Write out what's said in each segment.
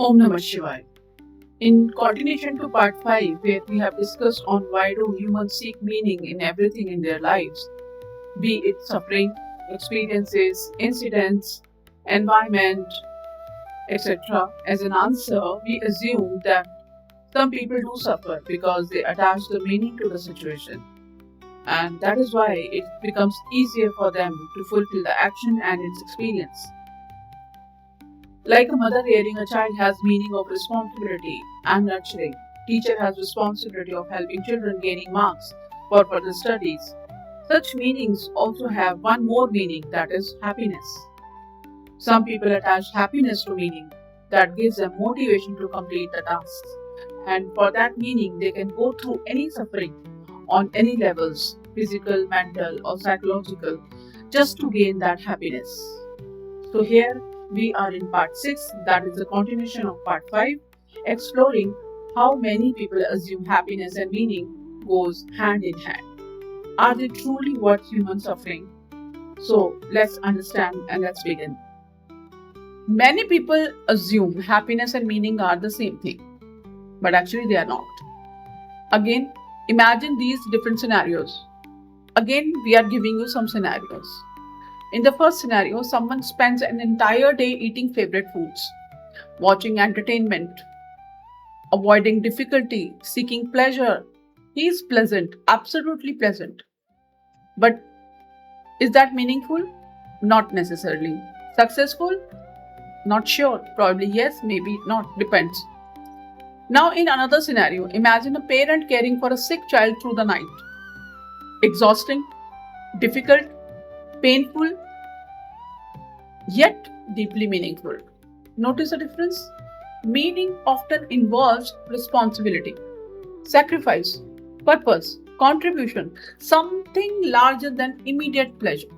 Om Namah Shivaya. In continuation to part 5, where we have discussed on why do humans seek meaning in everything in their lives, be it suffering, experiences, incidents, environment, etc. As an answer, we assume that some people do suffer because they attach the meaning to the situation. And that is why it becomes easier for them to fulfill the action and its experience. Like a mother rearing a child has meaning of responsibility and nurturing. Teacher has responsibility of helping children gaining marks for further studies. Such meanings also have one more meaning, that is happiness. Some people attach happiness to meaning that gives them motivation to complete the tasks. And for that meaning, they can go through any suffering on any levels, physical, mental, or psychological, just to gain that happiness. So here we are in part 6, that is the continuation of part 5, exploring how many people assume happiness and meaning goes hand in hand. Are they truly worth human suffering? So let's understand and let's begin. Many people assume happiness and meaning are the same thing, but actually they are not. Again, imagine these different scenarios. Again, we are giving you some scenarios. In the first scenario, someone spends an entire day eating favorite foods, watching entertainment, avoiding difficulty, seeking pleasure. He is pleasant, absolutely pleasant. But is that meaningful? Not necessarily. Successful? Not sure. Probably yes, maybe not. Depends. Now, in another scenario, imagine a parent caring for a sick child through the night. Exhausting, difficult, painful, yet deeply meaningful. Notice the difference? Meaning often involves responsibility, sacrifice, purpose, contribution, something larger than immediate pleasure.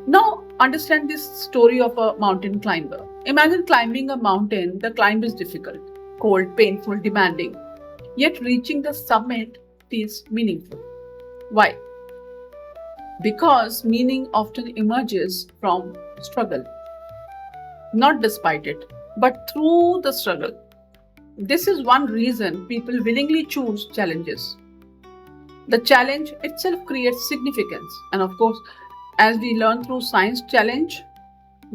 Now, understand this story of a mountain climber. Imagine climbing a mountain. The climb is difficult, cold, painful, demanding. Yet reaching the summit feels meaningful. Why? Because meaning often emerges from struggle. Not despite it, but through the struggle. This is one reason people willingly choose challenges. The challenge itself creates significance, and of course, as we learn through science, challenge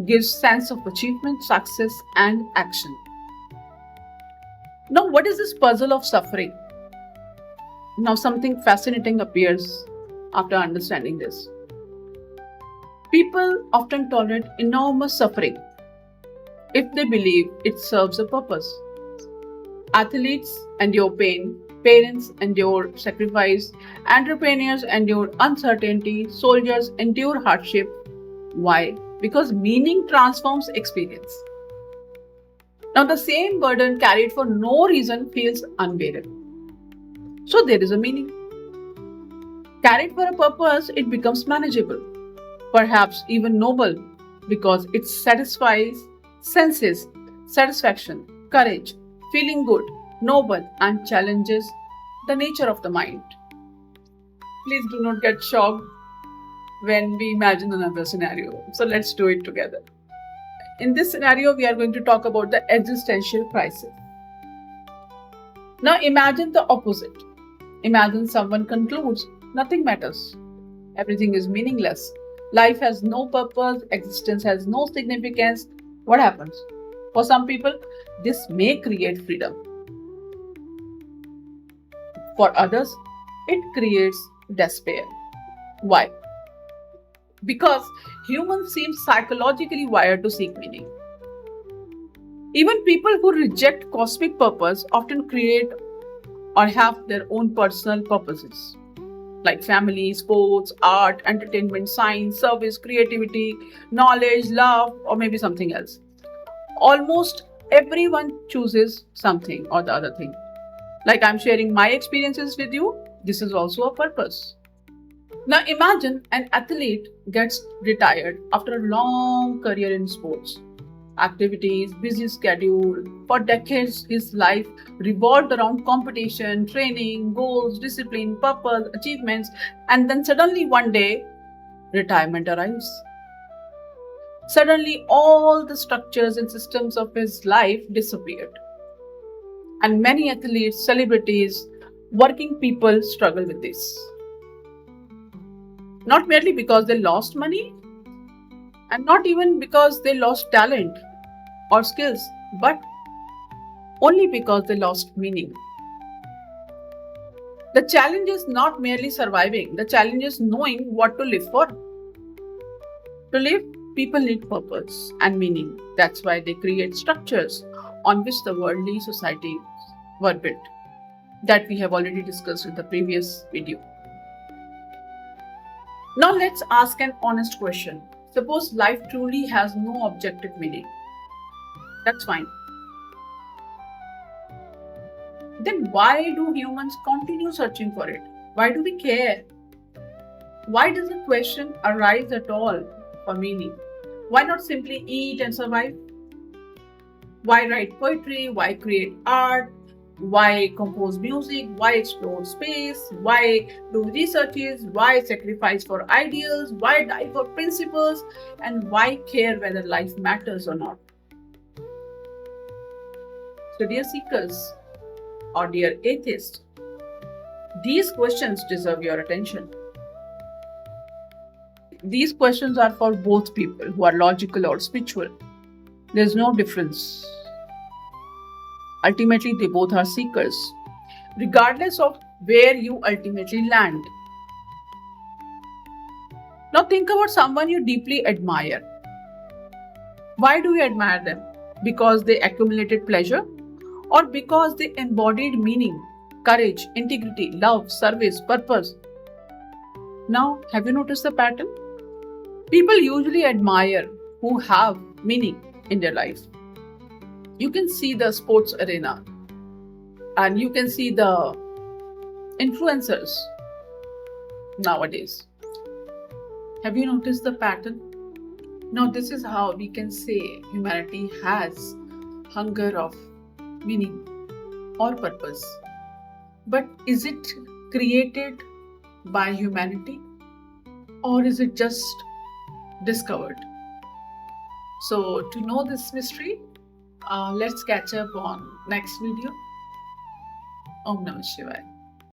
gives sense of achievement, success, and action. Now, what is this puzzle of suffering? Now, something fascinating appears after understanding this. People often tolerate enormous suffering if they believe it serves a purpose. Athletes endure pain, parents endure sacrifice, entrepreneurs endure uncertainty, soldiers endure hardship. Why? Because meaning transforms experience. Now, the same burden carried for no reason feels unbearable. So, there is a meaning. Carried for a purpose, it becomes manageable, perhaps even noble, because it satisfies senses, satisfaction, courage, feeling good, noble, and challenges the nature of the mind. Please do not get shocked when we imagine another scenario. So let's do it together. In this scenario, we are going to talk about the existential crisis. Now imagine the opposite. Imagine someone concludes nothing matters. Everything is meaningless. Life has no purpose. Existence has no significance. What happens? For some people, this may create freedom. For others, it creates despair. Why? Because humans seem psychologically wired to seek meaning. Even people who reject cosmic purpose often create or have their own personal purposes, like family, sports, art, entertainment, science, service, creativity, knowledge, love, or maybe something else. Almost everyone chooses something or the other thing. Like I'm sharing my experiences with you, this is also a purpose. Now imagine an athlete gets retired after a long career in sports. Activities, busy schedule. For decades, his life revolved around competition, training, goals, discipline, purpose, achievements, and then suddenly one day, retirement arrives. Suddenly, all the structures and systems of his life disappeared. And many athletes, celebrities, working people struggle with this. Not merely because they lost money, and not even because they lost talent or skills, but only because they lost meaning. The challenge is not merely surviving, the challenge is knowing what to live for. To live, people need purpose and meaning. That's why they create structures on which the worldly societies were built, that we have already discussed in the previous video. Now let's ask an honest question. Suppose life truly has no objective meaning. That's fine. Then why do humans continue searching for it? Why do we care? Why does the question arise at all for meaning? Why not simply eat and survive? Why write poetry? Why create art? Why compose music? Why explore space? Why do researches? Why sacrifice for ideals? Why die for principles? And why care whether life matters or not? So, dear seekers or dear atheists, these questions deserve your attention. These questions are for both people who are logical or spiritual. There's no difference. Ultimately, they both are seekers, regardless of where you ultimately land. Now, think about someone you deeply admire. Why do you admire them? Because they accumulated pleasure, or because they embodied meaning, courage, integrity, love, service, purpose? Now, have you noticed the pattern? People usually admire who have meaning in their life. You can see the sports arena and you can see the influencers nowadays. Have you noticed the pattern? Now, this is how we can say humanity has hunger of meaning or purpose. But is it created by humanity or is it just discovered? So, to know this mystery, let's catch up on next video. Om Namah Shivaya.